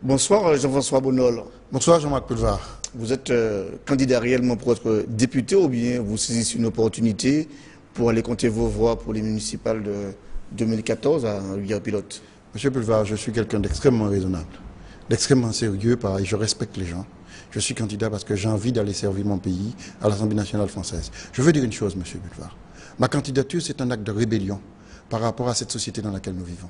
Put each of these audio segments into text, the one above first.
Bonsoir Jean-François Bonnol. Bonsoir Jean-Marc Pulvar. Vous êtes candidat réellement pour être député ou bien vous saisissez une opportunité pour aller compter vos voix pour les municipales de 2014 à Rivière-Pilote? Monsieur Pulvar, je suis quelqu'un d'extrêmement raisonnable, d'extrêmement sérieux, et je respecte les gens. Je suis candidat parce que j'ai envie d'aller servir mon pays à l'Assemblée nationale française. Je veux dire une chose, monsieur Pulvar. Ma candidature, c'est un acte de rébellion par rapport à cette société dans laquelle nous vivons.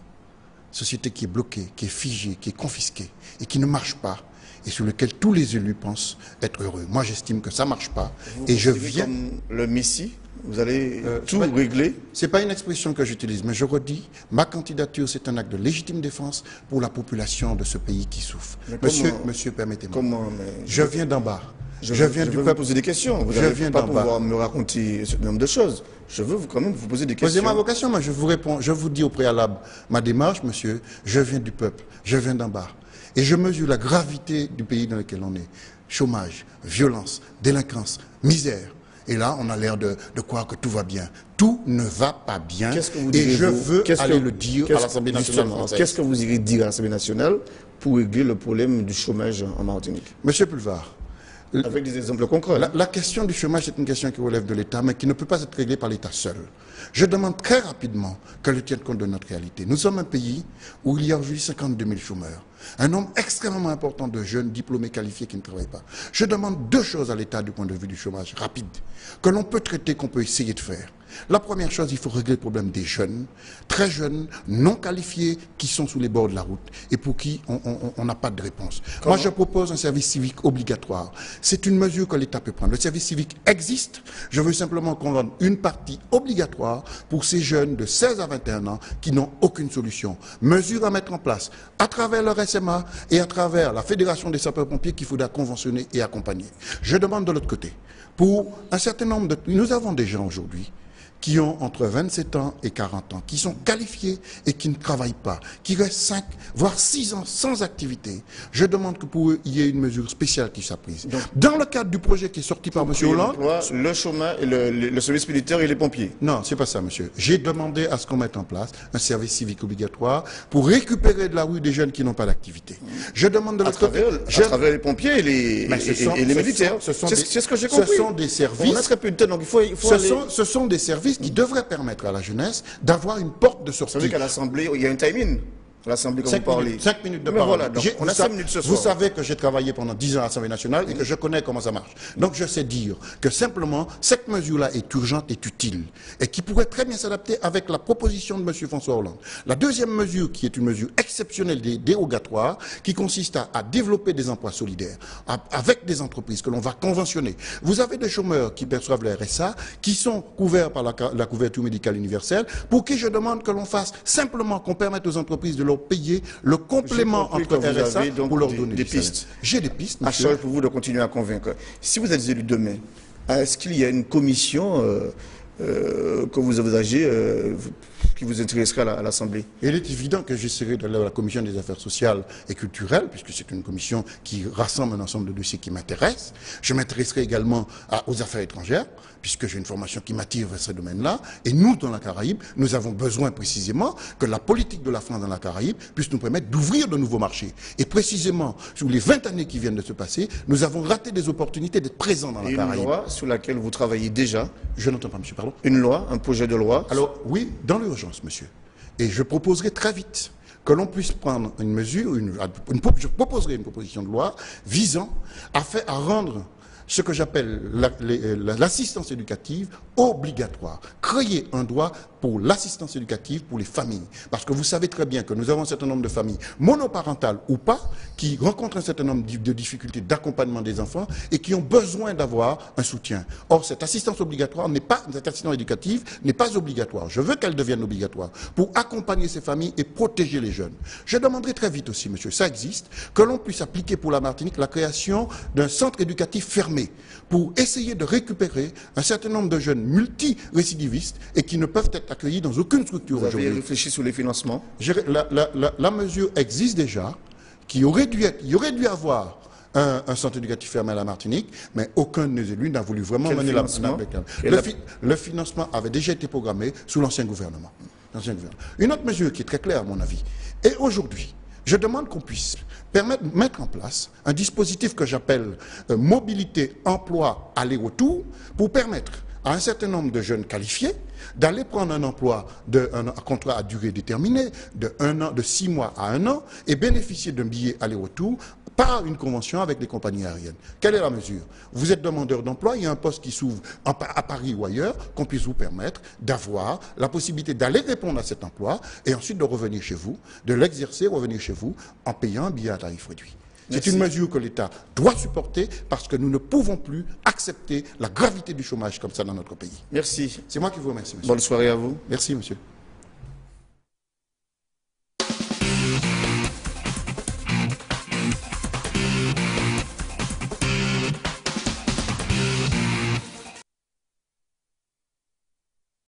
Société qui est bloquée, qui est figée, qui est confisquée et qui ne marche pas et sur lequel tous les élus pensent être heureux. Moi, j'estime que ça ne marche pas. Et je viens... Comme le Messie, vous allez tout régler? Ce n'est pas une expression que j'utilise, mais je redis, ma candidature, c'est un acte de légitime défense pour la population de ce pays qui souffre. Monsieur, permettez-moi. Je viens d'en bas. Je viens du peuple. Vous poser des questions. Vous n'allez pas pouvoir me raconter ce nombre de choses. Je veux quand même vous poser des questions. Posez ma vocation, mais je vous réponds. Je vous dis au préalable ma démarche, monsieur. Je viens du peuple. Je viens d'en bas. Et je mesure la gravité du pays dans lequel on est. Chômage, violence, délinquance, misère. Et là, on a l'air de croire que tout va bien. Tout ne va pas bien. Et je veux aller le dire à l'Assemblée nationale française. Qu'est-ce que vous irez dire à l'Assemblée nationale pour régler le problème du chômage en Martinique? Monsieur Pulvar, avec des exemples concrets. La question du chômage est une question qui relève de l'État, mais qui ne peut pas être réglée par l'État seul. Je demande très rapidement qu'elle tienne compte de notre réalité. Nous sommes un pays où il y a aujourd'hui 52 000 chômeurs. Un nombre extrêmement important de jeunes diplômés qualifiés qui ne travaillent pas. Je demande deux choses à l'État du point de vue du chômage rapide, que l'on peut traiter, qu'on peut essayer de faire. La première chose, il faut régler le problème des jeunes, très jeunes, non qualifiés, qui sont sous les bords de la route et pour qui on n'a pas de réponse. Moi, je propose un service civique obligatoire. C'est une mesure que l'État peut prendre. Le service civique existe. Je veux simplement qu'on donne une partie obligatoire pour ces jeunes de 16 à 21 ans qui n'ont aucune solution. Mesure à mettre en place à travers le SMA et à travers la Fédération des sapeurs-pompiers qu'il faudra conventionner et accompagner. Je demande de l'autre côté, pour un certain nombre de... Nous avons des gens aujourd'hui qui ont entre 27 ans et 40 ans, qui sont qualifiés et qui ne travaillent pas, qui restent 5, voire 6 ans sans activité. Je demande que pour eux, il y ait une mesure spéciale qui soit prise. Dans le cadre du projet qui est sorti par M. Hollande... Le chômage, le service militaire et les pompiers. Non, c'est pas ça, monsieur. J'ai demandé à ce qu'on mette en place un service civique obligatoire pour récupérer de la rue des jeunes qui n'ont pas d'activité. Je demande de l'autre côté... À travers les pompiers et les militaires. C'est ce que j'ai compris. Ce sont des services... On a très peu de temps, donc ce sont des services qui devrait permettre à la jeunesse d'avoir une porte de sortie. Vous savez qu'à l'Assemblée, il y a un timing. L'Assemblée, quand vous parlez. 5 minutes de parole. Voilà, donc on a 5 minutes ce soir. Vous savez que j'ai travaillé pendant 10 ans à l'Assemblée nationale et que je connais comment ça marche. Donc je sais dire que simplement, cette mesure-là est urgente et utile et qui pourrait très bien s'adapter avec la proposition de M. François Hollande. La deuxième mesure, qui est une mesure exceptionnelle dérogatoire, qui consiste à développer des emplois solidaires avec des entreprises que l'on va conventionner. Vous avez des chômeurs qui perçoivent le RSA, qui sont couverts par la couverture médicale universelle, pour qui je demande que l'on fasse simplement qu'on permette aux entreprises de payer le complément entre RSA pour leur donner des pistes. J'ai des pistes, monsieur. À charge pour vous de continuer à convaincre. Si vous êtes élu demain, est-ce qu'il y a une commission que vous envisagez qui vous intéresserait à l'Assemblée? Il est évident que j'essaierai de la commission des affaires sociales et culturelles, puisque c'est une commission qui rassemble un ensemble de dossiers qui m'intéressent. Je m'intéresserai également aux affaires étrangères, puisque j'ai une formation qui m'attire vers ce domaine-là. Et nous, dans la Caraïbe, nous avons besoin précisément que la politique de la France dans la Caraïbe puisse nous permettre d'ouvrir de nouveaux marchés. Et précisément, sur les 20 années qui viennent de se passer, nous avons raté des opportunités d'être présents dans la Caraïbe. Une loi sur laquelle vous travaillez déjà? Je n'entends pas, monsieur, pardon. Une loi, un projet de loi? Alors, oui, dans l'urgence, monsieur. Et je proposerai très vite que l'on puisse prendre une mesure, je proposerai une proposition de loi visant à rendre ce que j'appelle l'assistance éducative obligatoire. Créer un droit pour l'assistance éducative pour les familles. Parce que vous savez très bien que nous avons un certain nombre de familles, monoparentales ou pas, qui rencontrent un certain nombre de difficultés d'accompagnement des enfants et qui ont besoin d'avoir un soutien. Or, cette assistance obligatoire cette assistance éducative n'est pas obligatoire. Je veux qu'elle devienne obligatoire pour accompagner ces familles et protéger les jeunes. Je demanderai très vite aussi, monsieur, ça existe, que l'on puisse appliquer pour la Martinique la création d'un centre éducatif fermé pour essayer de récupérer un certain nombre de jeunes multirécidivistes et qui ne peuvent être accueillis dans aucune structure aujourd'hui. Vous avez réfléchi sur les financements? La mesure existe déjà, il y aurait dû avoir un centre éducatif fermé à la Martinique, mais aucun de nos élus n'a voulu vraiment mener la Le financement avait déjà été programmé sous l'ancien gouvernement. Une autre mesure qui est très claire à mon avis, et aujourd'hui, Je demande qu'on puisse mettre en place un dispositif que j'appelle mobilité, emploi, aller-retour, pour permettre à un certain nombre de jeunes qualifiés d'aller prendre un emploi, un contrat à durée déterminée, de 6 mois à 1 an, et bénéficier d'un billet aller-retour par une convention avec les compagnies aériennes. Quelle est la mesure? Vous êtes demandeur d'emploi, il y a un poste qui s'ouvre à Paris ou ailleurs, qu'on puisse vous permettre d'avoir la possibilité d'aller répondre à cet emploi et ensuite de revenir chez vous, de l'exercer, revenir chez vous en payant un billet à tarif réduit. C'est une mesure que l'État doit supporter parce que nous ne pouvons plus accepter la gravité du chômage comme ça dans notre pays. Merci. C'est moi qui vous remercie, monsieur. Bonne soirée à vous. Merci, monsieur.